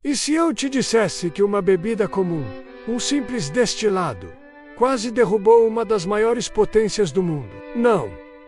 E se eu te dissesse que uma bebida comum, um simples destilado, quase derrubou uma das maiores potências do mundo?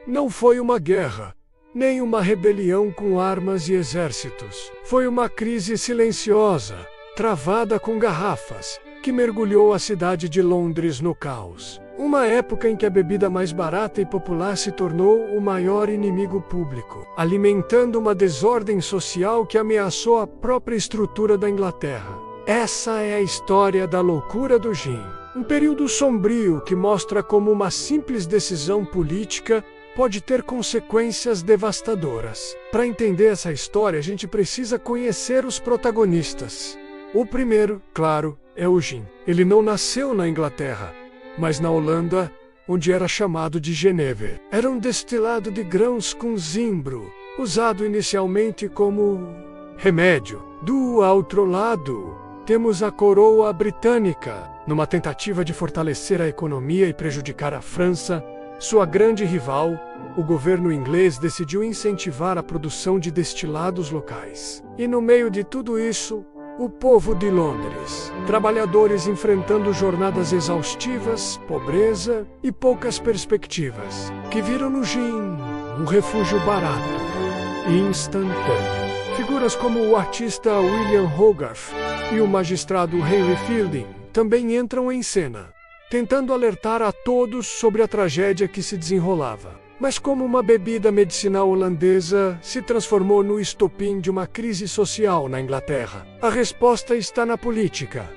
Não foi uma guerra, nem uma rebelião com armas e exércitos. Foi uma crise silenciosa, travada com garrafas, que mergulhou a cidade de Londres no caos. Uma época em que a bebida mais barata e popular se tornou o maior inimigo público, alimentando uma desordem social que ameaçou a própria estrutura da Inglaterra. Essa é a história da loucura do gin. Um período sombrio que mostra como uma simples decisão política pode ter consequências devastadoras. Para entender essa história, a gente precisa conhecer os protagonistas. O primeiro, claro, é o gin. Ele não nasceu na Inglaterra, mas na Holanda, onde era chamado de Genever. Era um destilado de grãos com zimbro, usado inicialmente como remédio. Do outro lado, temos a coroa britânica. Numa tentativa de fortalecer a economia e prejudicar a França, sua grande rival, o governo inglês decidiu incentivar a produção de destilados locais. E no meio de tudo isso, o povo de Londres, trabalhadores enfrentando jornadas exaustivas, pobreza e poucas perspectivas, que viram no gin um refúgio barato e instantâneo. Figuras como o artista William Hogarth e o magistrado Henry Fielding também entram em cena, tentando alertar a todos sobre a tragédia que se desenrolava. Mas como uma bebida medicinal holandesa se transformou no estopim de uma crise social na Inglaterra? A resposta está na política.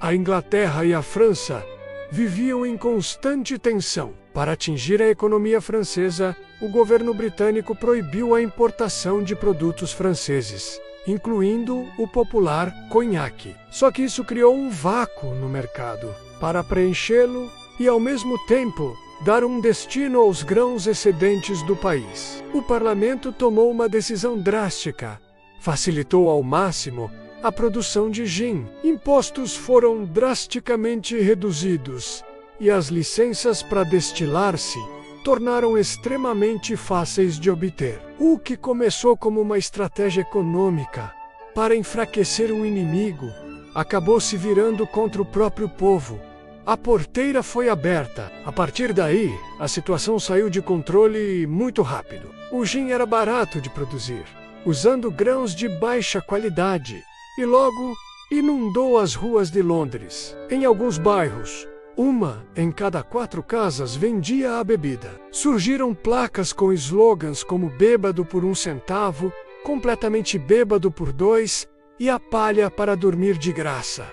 A Inglaterra e a França viviam em constante tensão. Para atingir a economia francesa, o governo britânico proibiu a importação de produtos franceses, incluindo o popular conhaque. Só que isso criou um vácuo no mercado. Para preenchê-lo e, ao mesmo tempo, dar um destino aos grãos excedentes do país, o parlamento tomou uma decisão drástica. Facilitou ao máximo a produção de gin. Impostos foram drasticamente reduzidos e as licenças para destilar-se tornaram extremamente fáceis de obter. O que começou como uma estratégia econômica para enfraquecer um inimigo acabou se virando contra o próprio povo. A porteira foi aberta. A partir daí, a situação saiu de controle muito rápido. O gin era barato de produzir, usando grãos de baixa qualidade, e logo inundou as ruas de Londres. Em alguns bairros, uma em cada 4 casas vendia a bebida. Surgiram placas com slogans como "bêbado por 1 centavo", "completamente bêbado por 2" e "a palha para dormir de graça".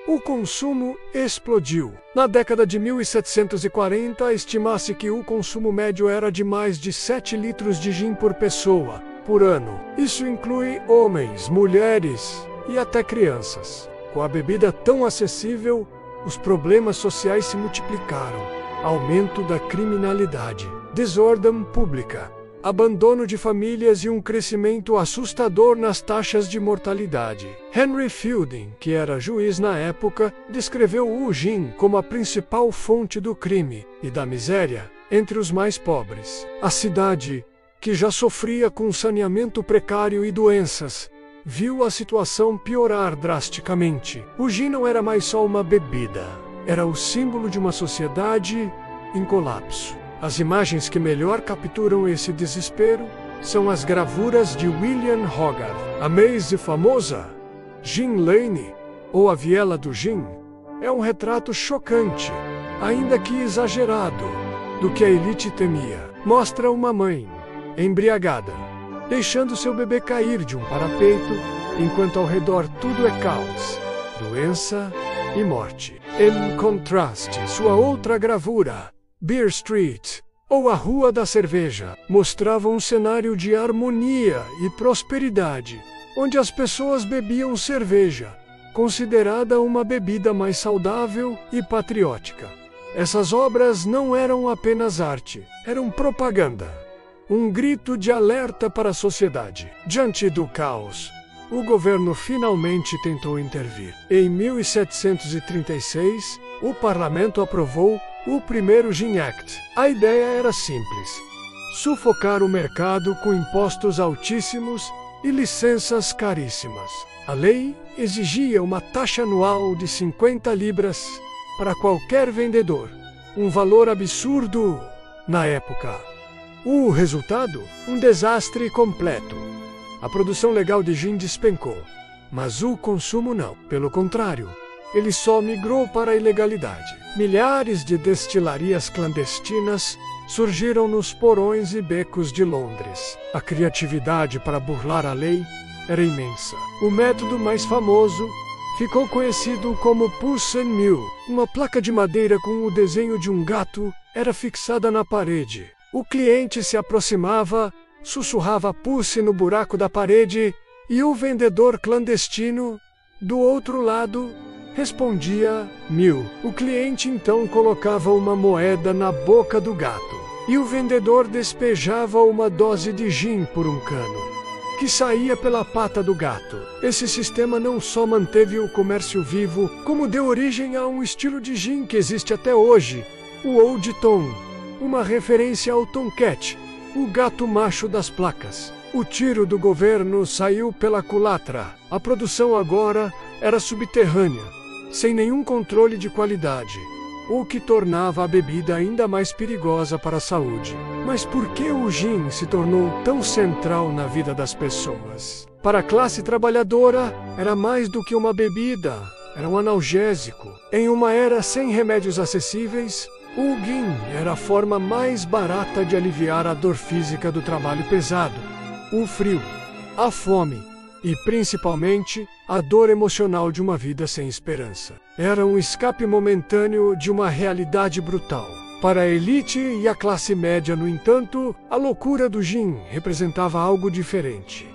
O consumo explodiu. Na década de 1740, estima-se que o consumo médio era de mais de 7 litros de gin por pessoa, por ano. Isso inclui homens, mulheres e até crianças. Com a bebida tão acessível, os problemas sociais se multiplicaram. Aumento da criminalidade, desordem pública, abandono de famílias e um crescimento assustador nas taxas de mortalidade. Henry Fielding, que era juiz na época, descreveu o gin como a principal fonte do crime e da miséria entre os mais pobres. A cidade, que já sofria com saneamento precário e doenças, viu a situação piorar drasticamente. O gin não era mais só uma bebida, era o símbolo de uma sociedade em colapso. As imagens que melhor capturam esse desespero são as gravuras de William Hogarth. A Maze famosa, Gin Lane, ou a Viela do Gin, é um retrato chocante, ainda que exagerado, do que a elite temia. Mostra uma mãe, embriagada, deixando seu bebê cair de um parapeito, enquanto ao redor tudo é caos, doença e morte. Em contraste, sua outra gravura, Beer Street, ou a Rua da Cerveja, mostrava um cenário de harmonia e prosperidade, onde as pessoas bebiam cerveja, considerada uma bebida mais saudável e patriótica. Essas obras não eram apenas arte, eram propaganda, um grito de alerta para a sociedade. Diante do caos, o governo finalmente tentou intervir. Em 1736, o parlamento aprovou o primeiro Gin Act. A ideia era simples: sufocar o mercado com impostos altíssimos e licenças caríssimas. A lei exigia uma taxa anual de 50 libras para qualquer vendedor, um valor absurdo na época. O resultado? Um desastre completo. A produção legal de gin despencou, mas o consumo não. Pelo contrário, ele só migrou para a ilegalidade. Milhares de destilarias clandestinas surgiram nos porões e becos de Londres. A criatividade para burlar a lei era imensa. O método mais famoso ficou conhecido como Puss and Mule. Uma placa de madeira com o desenho de um gato era fixada na parede. O cliente se aproximava, sussurrava Pussy no buraco da parede e o vendedor clandestino, do outro lado, respondia Mule. O cliente então colocava uma moeda na boca do gato e o vendedor despejava uma dose de gin por um cano que saía pela pata do gato. Esse sistema não só manteve o comércio vivo, como deu origem a um estilo de gin que existe até hoje, o Old Tom, uma referência ao Tomcat, o gato macho das placas. O tiro do governo saiu pela culatra. A produção agora era subterrânea, sem nenhum controle de qualidade, o que tornava a bebida ainda mais perigosa para a saúde. Mas por que o gin se tornou tão central na vida das pessoas? Para a classe trabalhadora, era mais do que uma bebida, era um analgésico. Em uma era sem remédios acessíveis, o gin era a forma mais barata de aliviar a dor física do trabalho pesado, o frio, a fome e, principalmente, a dor emocional de uma vida sem esperança. Era um escape momentâneo de uma realidade brutal. Para a elite e a classe média, no entanto, a loucura do gin representava algo diferente.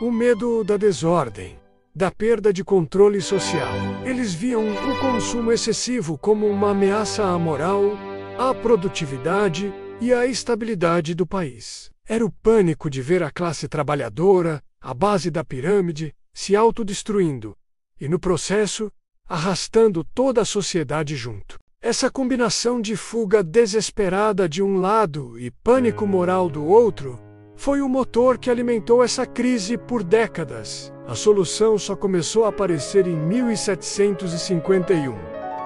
O medo da desordem, da perda de controle social. Eles viam o consumo excessivo como uma ameaça à moral, à produtividade e à estabilidade do país. Era o pânico de ver a classe trabalhadora, a base da pirâmide, se autodestruindo e, no processo, arrastando toda a sociedade junto. Essa combinação de fuga desesperada de um lado e pânico moral do outro foi o motor que alimentou essa crise por décadas. A solução só começou a aparecer em 1751,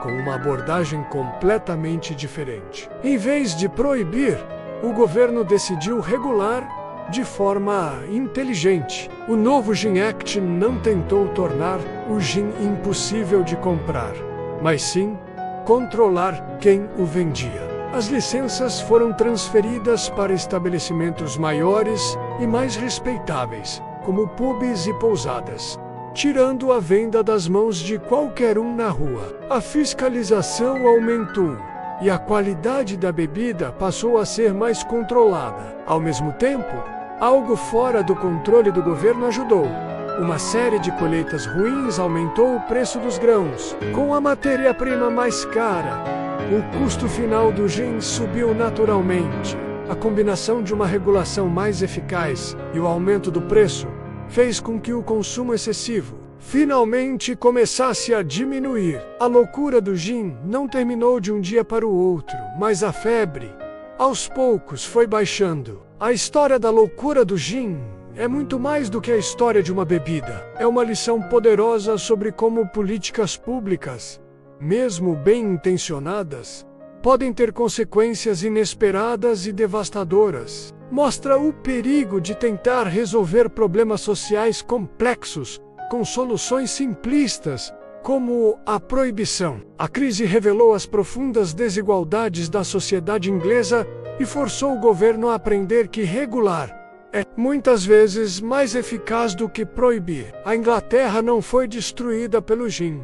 com uma abordagem completamente diferente. Em vez de proibir, o governo decidiu regular de forma inteligente. O novo Gin Act não tentou tornar o gin impossível de comprar, mas sim controlar quem o vendia. As licenças foram transferidas para estabelecimentos maiores e mais respeitáveis, como pubs e pousadas, tirando a venda das mãos de qualquer um na rua. A fiscalização aumentou e a qualidade da bebida passou a ser mais controlada. Ao mesmo tempo, algo fora do controle do governo ajudou. Uma série de colheitas ruins aumentou o preço dos grãos. Com a matéria-prima mais cara, o custo final do gin subiu naturalmente. A combinação de uma regulação mais eficaz e o aumento do preço fez com que o consumo excessivo finalmente começasse a diminuir. A loucura do gin não terminou de um dia para o outro, mas a febre, aos poucos, foi baixando. A história da loucura do gin é muito mais do que a história de uma bebida. É uma lição poderosa sobre como políticas públicas, mesmo bem intencionadas, podem ter consequências inesperadas e devastadoras. Mostra o perigo de tentar resolver problemas sociais complexos com soluções simplistas, como a proibição. A crise revelou as profundas desigualdades da sociedade inglesa e forçou o governo a aprender que regular é, muitas vezes, mais eficaz do que proibir. A Inglaterra não foi destruída pelo gin,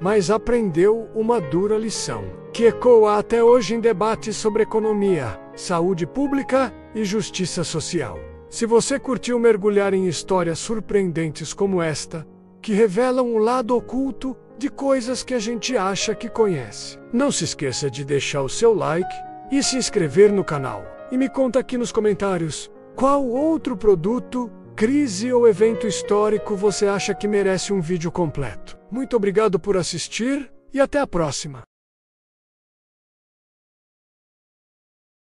mas aprendeu uma dura lição, que ecoa até hoje em debates sobre economia, saúde pública e justiça social. Se você curtiu mergulhar em histórias surpreendentes como esta, que revelam um lado oculto de coisas que a gente acha que conhece, não se esqueça de deixar o seu like e se inscrever no canal. E me conta aqui nos comentários qual outro produto, crise ou evento histórico você acha que merece um vídeo completo. Muito obrigado por assistir e até a próxima!